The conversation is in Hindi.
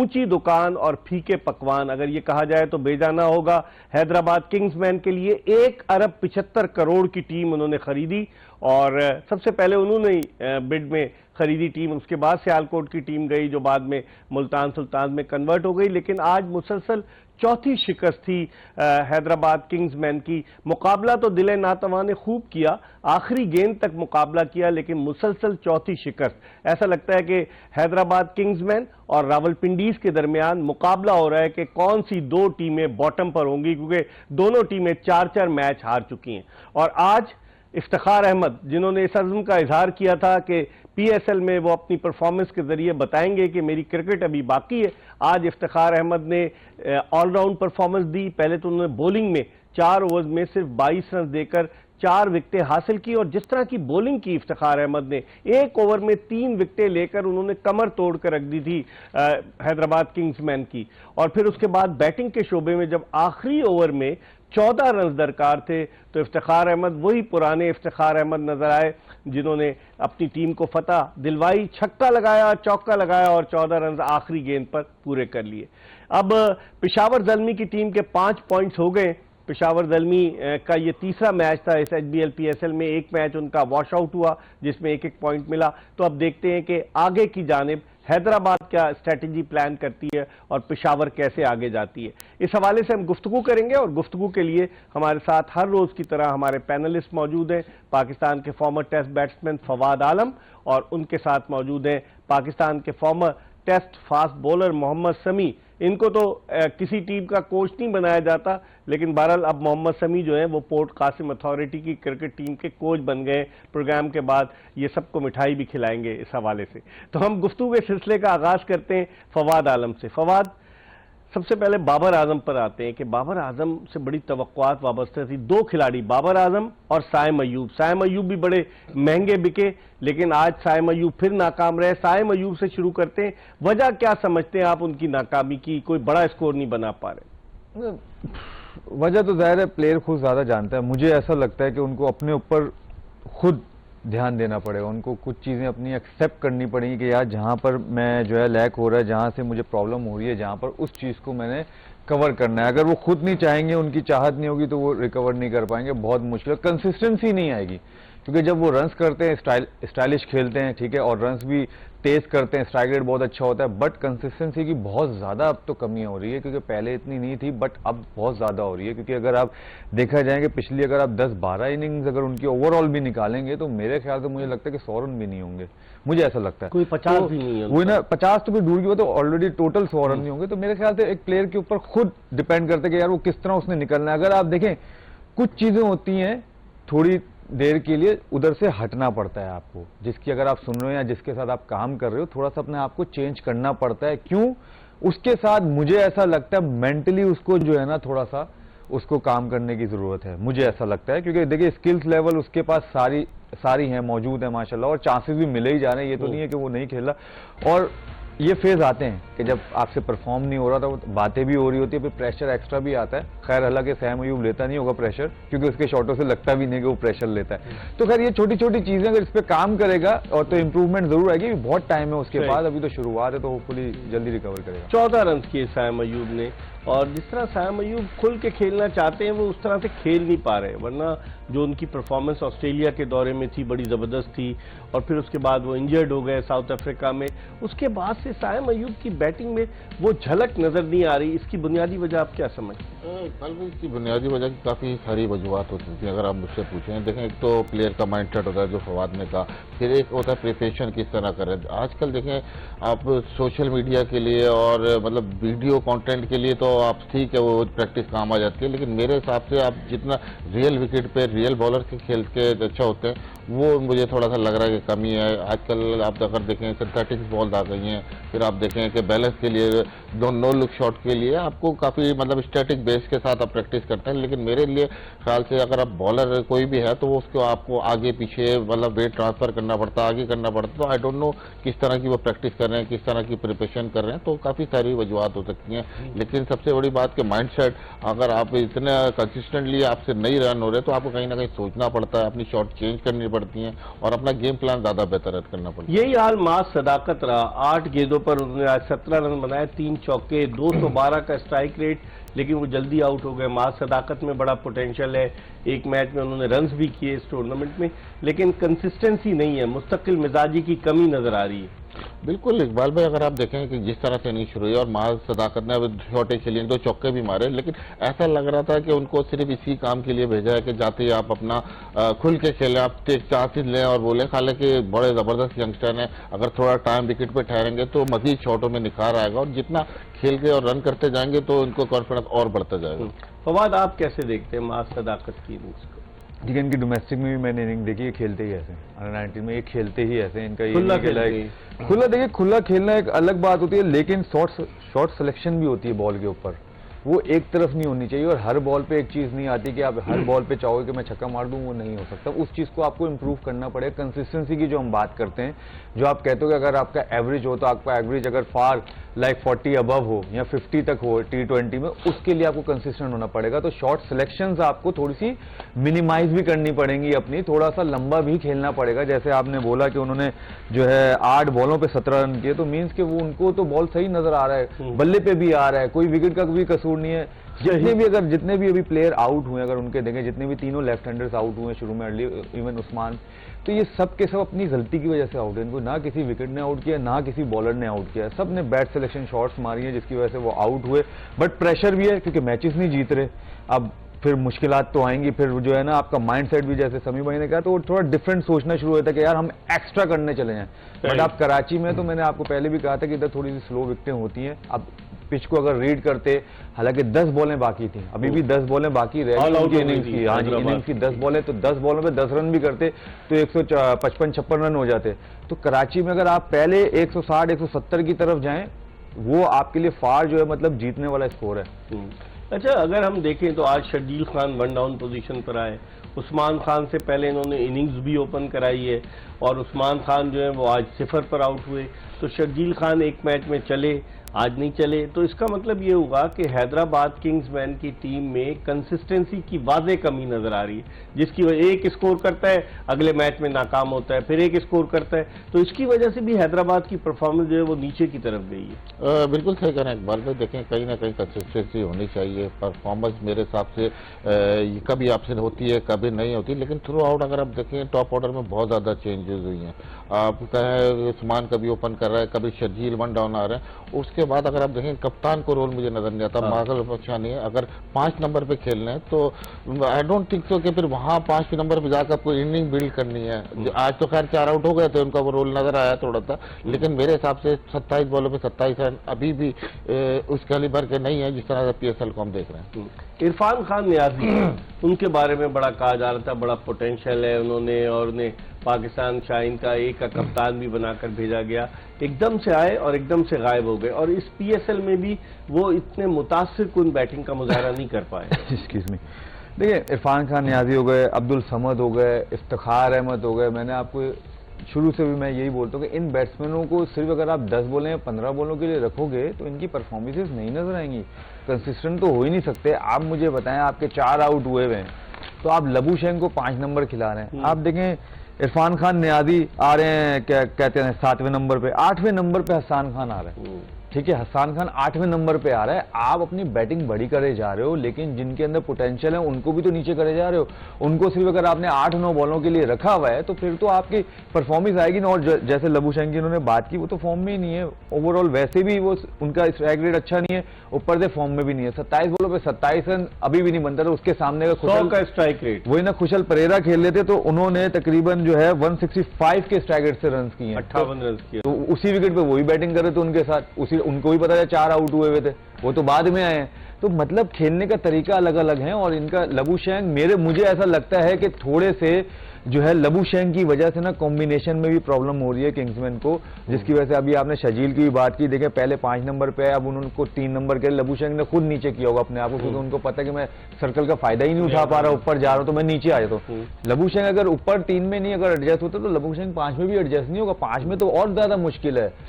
ऊंची दुकान और फीके पकवान, अगर ये कहा जाए तो बेजाना होगा। हैदराबाद किंग्समैन के लिए 1,75 करोड़ की टीम उन्होंने खरीदी और सबसे पहले उन्होंने बिड में खरीदी टीम, उसके बाद सियालकोट की टीम गई जो बाद में मुल्तान सुल्तान में कन्वर्ट हो गई। लेकिन आज मुसलसल चौथी शिकस्त थी हैदराबाद किंग्समैन की। मुकाबला तो दिले नातवा ने खूब किया, आखिरी गेंद तक मुकाबला किया, लेकिन मुसलसल चौथी शिकस्त। ऐसा लगता है कि हैदराबाद किंग्समैन और रावलपिंडीज के दरमियान मुकाबला हो रहा है कि कौन सी दो टीमें बॉटम पर होंगी, क्योंकि दोनों टीमें 4-4 मैच हार चुकी हैं। और आज इफ्तिखार अहमद, जिन्होंने इस अज़्म का इजहार किया था कि पीएसएल में वो अपनी परफॉर्मेंस के जरिए बताएंगे कि मेरी क्रिकेट अभी बाकी है, आज इफ्तिखार अहमद ने ऑलराउंड परफॉर्मेंस दी। पहले तो उन्होंने बॉलिंग में 4 ओवर्स में सिर्फ 22 रन देकर 4 विकेटें हासिल की, और जिस तरह की बॉलिंग की इफ्तिखार अहमद ने, 1 ओवर में 3 विकेटें लेकर उन्होंने कमर तोड़कर रख दी थी हैदराबाद किंग्समैन की। और फिर उसके बाद बैटिंग के शोबे में जब आखिरी ओवर में 14 रन दरकार थे तो इफ्तिखार अहमद वही पुराने इफ्तिखार अहमद नजर आए जिन्होंने अपनी टीम को फतह दिलवाई, छक्का लगाया, चौका लगाया और 14 रन आखिरी गेंद पर पूरे कर लिए। अब पेशावर ज़ल्मी की टीम के 5 पॉइंट्स हो गए। पेशावर ज़ल्मी का ये तीसरा मैच था इस एचबीएल पीएसएल में, एक मैच उनका वॉश आउट हुआ जिसमें 1-1 पॉइंट मिला। तो अब देखते हैं कि आगे की जानिब हैदराबाद क्या स्ट्रैटेजी प्लान करती है और पेशावर कैसे आगे जाती है। इस हवाले से हम गुफ्तगू करेंगे और गुफ्तगू के लिए हमारे साथ हर रोज की तरह हमारे पैनलिस्ट मौजूद हैं। पाकिस्तान के former test batsman Fawad Alam और उनके साथ मौजूद हैं पाकिस्तान के former test fast bowler Mohammad Sami. इनको तो किसी टीम का कोच नहीं बनाया जाता, लेकिन बहरहाल अब मोहम्मद समी जो है वो पोर्ट कासिम अथॉरिटी की क्रिकेट टीम के कोच बन गए। प्रोग्राम के बाद ये सबको मिठाई भी खिलाएंगे इस हवाले से। तो हम गुफ्तगू के सिलसिले का आगाज करते हैं फवाद आलम से। फवाद, सबसे पहले बाबर आजम पर आते हैं कि बाबर आजम से बड़ी तवक्कुआत वाबस्ता थी। 2 खिलाड़ी, बाबर आजम और साइम अयूब। साइम अयूब भी बड़े महंगे बिके, लेकिन आज साइम अयूब फिर नाकाम रहे। साइम अयूब से शुरू करते हैं, वजह क्या समझते हैं आप उनकी नाकामी की? कोई बड़ा स्कोर नहीं बना पा रहे। वजह तो जाहिर है प्लेयर खुद ज्यादा जानता है। मुझे ऐसा लगता है कि उनको अपने ऊपर खुद ध्यान देना पड़ेगा, उनको कुछ चीज़ें अपनी एक्सेप्ट करनी पड़ेंगी कि यार जहाँ पर मैं जो है लैक हो रहा है, जहाँ से मुझे प्रॉब्लम हो रही है, जहाँ पर उस चीज़ को मैंने कवर करना है। अगर वो खुद नहीं चाहेंगे, उनकी चाहत नहीं होगी तो वो रिकवर नहीं कर पाएंगे, बहुत मुश्किल, कंसिस्टेंसी नहीं आएगी। क्योंकि जब वो रन्स करते हैं, स्टाइलिश खेलते हैं, ठीक है, और रन्स भी तेज करते हैं, स्ट्राइक रेट बहुत अच्छा होता है, बट कंसिस्टेंसी की बहुत ज़्यादा अब तो कमी हो रही है, क्योंकि पहले इतनी नहीं थी बट अब बहुत ज़्यादा हो रही है। क्योंकि अगर आप देखा जाएंगे पिछली, अगर आप 10-12 इनिंग्स अगर उनकी ओवरऑल भी निकालेंगे तो मेरे ख्याल से मुझे लगता है कि 100 रन भी नहीं होंगे, मुझे ऐसा लगता है। कोई 50 भी नहीं है, वही ना, 50 तो भी दूर की बात, तो ऑलरेडी टोटल 100 रन नहीं होंगे। तो मेरे ख्याल से एक प्लेयर के ऊपर खुद डिपेंड करते हैं कि यार वो किस तरह उसने निकलना है। अगर आप देखें, कुछ चीज़ें होती हैं थोड़ी देर के लिए उधर से हटना पड़ता है आपको, जिसकी अगर आप सुन रहे हो या जिसके साथ आप काम कर रहे हो, थोड़ा सा अपने आप को चेंज करना पड़ता है। क्यों? उसके साथ मुझे ऐसा लगता है मेंटली उसको जो है ना थोड़ा सा उसको काम करने की जरूरत है, मुझे ऐसा लगता है। क्योंकि देखिए स्किल्स लेवल उसके पास सारी हैं, मौजूद है माशाल्लाह, और चांसेस भी मिले ही जा रहे हैं। ये तो नहीं है कि वो नहीं खेला। और ये फेज आते हैं कि जब आपसे परफॉर्म नहीं हो रहा था, बातें भी हो रही होती है, फिर प्रेशर एक्स्ट्रा भी आता है। खैर हालांकि सैम अयूब लेता नहीं होगा प्रेशर, क्योंकि उसके शॉटों से लगता भी नहीं कि वो प्रेशर लेता है। तो खैर ये छोटी छोटी चीजें अगर इस पे काम करेगा और तो इंप्रूवमेंट जरूर आएगी। बहुत टाइम है उसके बाद, अभी तो शुरुआत है, तो होपफुली जल्दी रिकवर करेगा। 14 रन किए सैम अयूब ने, और जिस तरह सैम अयूब खुल के खेलना चाहते हैं वो उस तरह से खेल नहीं पा रहे। वरना जो उनकी परफॉर्मेंस ऑस्ट्रेलिया के दौरे में थी बड़ी ज़बरदस्त थी, और फिर उसके बाद वो इंजर्ड हो गए साउथ अफ्रीका में। उसके बाद से सैम अयूब की बैटिंग में वो झलक नजर नहीं आ रही। इसकी बुनियादी वजह आप क्या समझते हैं? कल इसकी बुनियादी वजह की काफ़ी सारी वजूहत होती थी अगर आप मुझसे पूछें। देखें, एक तो प्लेयर का माइंड सेट होता है जो फवाद ने कहा, फिर एक होता है प्रिपरेशन किस तरह करें। आजकल देखें आप सोशल मीडिया के लिए और मतलब वीडियो कंटेंट के लिए तो आप ठीक है वो प्रैक्टिस काम आ जाती है, लेकिन मेरे हिसाब से आप जितना रियल विकेट पे रियल बॉलर के खेल के अच्छा होते हैं, वो मुझे थोड़ा सा लग रहा है कि कमी है। आजकल आप अगर देखें सिंथेटिक्स बॉल आ गई हैं, फिर आप देखें कि बैलेंस के लिए नो लुक शॉट के लिए आपको काफ़ी मतलब स्टैटिक बेस के साथ आप प्रैक्टिस करते हैं। लेकिन मेरे लिए ख्याल से अगर आप बॉलर कोई भी है तो वो उसको आपको आगे पीछे मतलब वेट ट्रांसफर करना पड़ता है, आगे करना पड़ता है। तो आई डोंट नो किस तरह की वो प्रैक्टिस कर रहे हैं, किस तरह की प्रिपरेशन कर रहे हैं, तो काफ़ी सारी वजूहत हो सकती हैं। लेकिन सबसे बड़ी बात कि माइंड सेट, अगर आप इतने कंसिस्टेंटली आपसे नहीं रन हो रहे तो आपको कहीं ना कहीं सोचना पड़ता है, अपनी शॉट चेंज करनी पड़ती हैं और अपना गेम प्लान ज़्यादा बेहतर करना पड़ता है। यही हाल मास सदाकत रहा। 8 गेंदों पर उन्होंने आज 17 रन बनाए, 3 चौके, 212 का स्ट्राइक रेट, लेकिन वो जल्दी आउट हो गए। माज सदाकत में बड़ा पोटेंशियल है, एक मैच में उन्होंने रन्स भी किए इस टूर्नामेंट में, लेकिन कंसिस्टेंसी नहीं है, मुस्तकिल मिजाजी की कमी नजर आ रही है। बिल्कुल इकबाल भाई, अगर आप देखें कि जिस तरह से इनिंग शुरू हुई और माज सदाकत ने अब छोटे खेलिए, 2 चौके भी मारे, लेकिन ऐसा लग रहा था कि उनको सिर्फ इसी काम के लिए भेजा है कि जाते ही आप अपना खुल के खेलें, आप टेक चांसेस लें और बोलें। हालांकि बड़े जबरदस्त यंगस्टर हैं, अगर थोड़ा टाइम विकेट पे ठहरेंगे तो मजीद शॉटों में निखार आएगा और जितना खेल के और रन करते जाएंगे तो उनको कॉन्फिडेंस और बढ़ता जाएगा। फवाद, आप कैसे देखते हैं माज सदाकत की इनिंग्स को? ठीक है, इनकी डोमेस्टिक में भी मैंने इनिंग देखी है, खेलते ही ऐसे अंडर 19 में ये खेलते ही ऐसे, इनका ये खुला खुला देखिए, खुला खेलना एक अलग बात होती है, लेकिन शॉट सिलेक्शन भी होती है बॉल के ऊपर, वो एक तरफ नहीं होनी चाहिए। और हर बॉल पे एक चीज नहीं आती कि आप हर बॉल पे चाहोगे कि मैं छक्का मार दूं, वो नहीं हो सकता। उस चीज को आपको इंप्रूव करना पड़ेगा। कंसिस्टेंसी की जो हम बात करते हैं, जो आप कहते हो कि अगर आपका एवरेज हो तो आपका एवरेज अगर फार लाइक 40 अबव हो या 50 तक हो T20 में, उसके लिए आपको कंसिस्टेंट होना पड़ेगा। तो शॉर्ट सिलेक्शंस आपको थोड़ी सी मिनिमाइज भी करनी पड़ेंगी अपनी, थोड़ा सा लंबा भी खेलना पड़ेगा। जैसे आपने बोला कि उन्होंने जो है 8 बॉलों पे 17 रन किए, तो मींस कि वो उनको तो बॉल सही नजर आ रहा है, बल्ले पे भी आ रहा है, कोई विकेट का भी कसूर नहीं है। जितने भी अभी प्लेयर आउट हुए, अगर उनके देखें, जितने भी तीनों लेफ्ट हैंडर्स आउट हुए शुरू में, अर्ली इवन उस्मान, तो ये सब के सब अपनी गलती की वजह से आउट है। इनको ना किसी विकेट ने आउट किया, ना किसी बॉलर ने आउट किया, सब ने बैट सिलेक्शन शॉट्स मारी है जिसकी वजह से वो आउट हुए। बट प्रेशर भी है क्योंकि मैचेस नहीं जीत रहे, अब फिर मुश्किलात तो आएंगी। फिर जो है ना, आपका माइंडसेट भी, जैसे समी भाई ने कहा, तो थोड़ा डिफरेंट सोचना शुरू होता है कि यार हम एक्स्ट्रा करने चले जाएं। बट आप कराची में, तो मैंने आपको पहले भी कहा था कि इधर थोड़ी सी स्लो विकेटें होती हैं। अब पिच को अगर रीड करते, हालांकि 10 बॉलें बाकी थी, अभी भी 10 बॉलें बाकी रह गई इनिंग्स की। हाँ जी, इनिंग्स की 10 बॉलें, तो 10 बॉलों पे 10 रन भी करते तो 155-56 रन हो जाते। तो कराची में अगर आप पहले 160-170 की तरफ जाएं, वो आपके लिए फार जो है मतलब जीतने वाला स्कोर है। अच्छा, अगर हम देखें तो आज शर्जील खान 1 डाउन पोजीशन पर आए, उस्मान खान से पहले इन्होंने इनिंग्स भी ओपन कराई है और उस्मान खान जो है वो आज 0 पर आउट हुए। तो शर्जील खान एक मैच में चले, आज नहीं चले, तो इसका मतलब ये होगा कि हैदराबाद किंग्समैन की टीम में कंसिस्टेंसी की वाज़ेह कमी नजर आ रही है, जिसकी वजह एक स्कोर करता है, अगले मैच में नाकाम होता है, फिर एक स्कोर करता है, तो इसकी वजह से भी हैदराबाद की परफॉर्मेंस जो है वो नीचे की तरफ गई है। बिल्कुल सही कह रहे हैं इकबाल भाई, देखें कहीं ना कहीं कंसिस्टेंसी होनी चाहिए। परफॉर्मेंस मेरे हिसाब से कभी आपसे होती है, कभी नहीं होती, लेकिन थ्रू आउट अगर आप देखें टॉप ऑर्डर में बहुत ज्यादा चेंजेस हुई हैं। आप कहें उस्मान कभी ओपन कर रहा है, कभी शर्जील 1 डाउन आ रहा है। उसके बाद अगर आप देखें कप्तान को रोल मुझे नजर नहीं आता, मागल अच्छा नहीं है। अगर 5 नंबर पे खेलना है तो आई डोंट थिंक सो कि फिर वहां 5 नंबर पे जाकर आपको इनिंग बिल्ड करनी है। आज तो खैर 4 आउट हो गए थे, उनका वो रोल नजर आया थोड़ा सा, लेकिन मेरे हिसाब से 27 बॉलों पे 27 रन अभी भी उस कैलिबर के नहीं है जिस तरह से PSL को हम देख रहे हैं। इरफान खान नियाजी, उनके बारे में बड़ा कहा जा रहा था, बड़ा पोटेंशियल है उन्होंने, और उन्हें पाकिस्तान शाहीन का एक का कप्तान भी बनाकर भेजा गया, एकदम से आए और एकदम से गायब हो गए, और इस PSL में भी वो इतने मुतासिर कुन बैटिंग का मुजाहरा नहीं कर पाए। एक्सक्यूज मी, देखिए इरफान खान नियाजी हो गए, अब्दुल समद हो गए, इफ्तिखार अहमद हो गए, मैंने आपको शुरू से भी मैं यही बोलता हूँ कि इन बैट्समैनों को सिर्फ अगर आप 10 बॉलें या 15 बॉलों के लिए रखोगे तो इनकी परफॉर्मेंसेस नहीं नजर आएंगी, कंसिस्टेंट तो हो ही नहीं सकते। आप मुझे बताएं, आपके 4 आउट हुए हुए हैं, तो आप लबूशेन को 5 नंबर खिला रहे हैं। आप देखें इरफान खान नियाजी आ रहे हैं, क्या कहते हैं, 7वें नंबर पे, 8वें नंबर पे हसन खान आ रहे हैं। ठीक है, हसन खान 8वें नंबर पे आ रहा है। आप अपनी बैटिंग बड़ी करे जा रहे हो, लेकिन जिनके अंदर पोटेंशियल है उनको भी तो नीचे करे जा रहे हो। उनको सिर्फ अगर आपने 8-9 बॉलों के लिए रखा हुआ है तो फिर तो आपकी परफॉर्मेंस आएगी ना। और जैसे लबूशेन की उन्होंने बात की, वो तो फॉर्म में ही नहीं है ओवरऑल, वैसे भी वो उनका स्ट्राइक रेट अच्छा नहीं है, ऊपर से फॉर्म में भी नहीं है। 27 बॉलों पे 27 रन अभी भी नहीं बनता था। उसके सामने का 100 का स्ट्राइक रेट, वही ना खुशल परेरा खेल लेते तो उन्होंने तकरीबन जो है 165 के स्ट्राइक रेट से रन किए, 58 रन किए। तो उसी विकेट पे वही बैटिंग कर रहे थे उनके साथ, उसी उनको भी पता है 4 आउट हुए हुए थे, वो तो बाद में आए हैं। तो मतलब खेलने का तरीका अलग अलग है। और इनका लबूशेन, मुझे ऐसा लगता है कि थोड़े से जो है लबूशेन की वजह से ना कॉम्बिनेशन में भी प्रॉब्लम हो रही है किंग्समैन को, जिसकी वजह से अभी आपने शर्जील की भी बात की, देखें पहले 5 नंबर पे है, अब उनको 3 नंबर के लबूशेन ने खुद नीचे किया होगा अपने आप को, क्योंकि उनको पता है कि मैं सर्कल का फायदा ही नहीं उठा पा रहा, ऊपर जा रहा हूं तो मैं नीचे आ जाता हूं। लबूशेन अगर ऊपर 3 में नहीं अगर एडजस्ट होता तो लबूशेन 5 में भी एडजस्ट नहीं होगा, 5 में तो और ज्यादा मुश्किल है।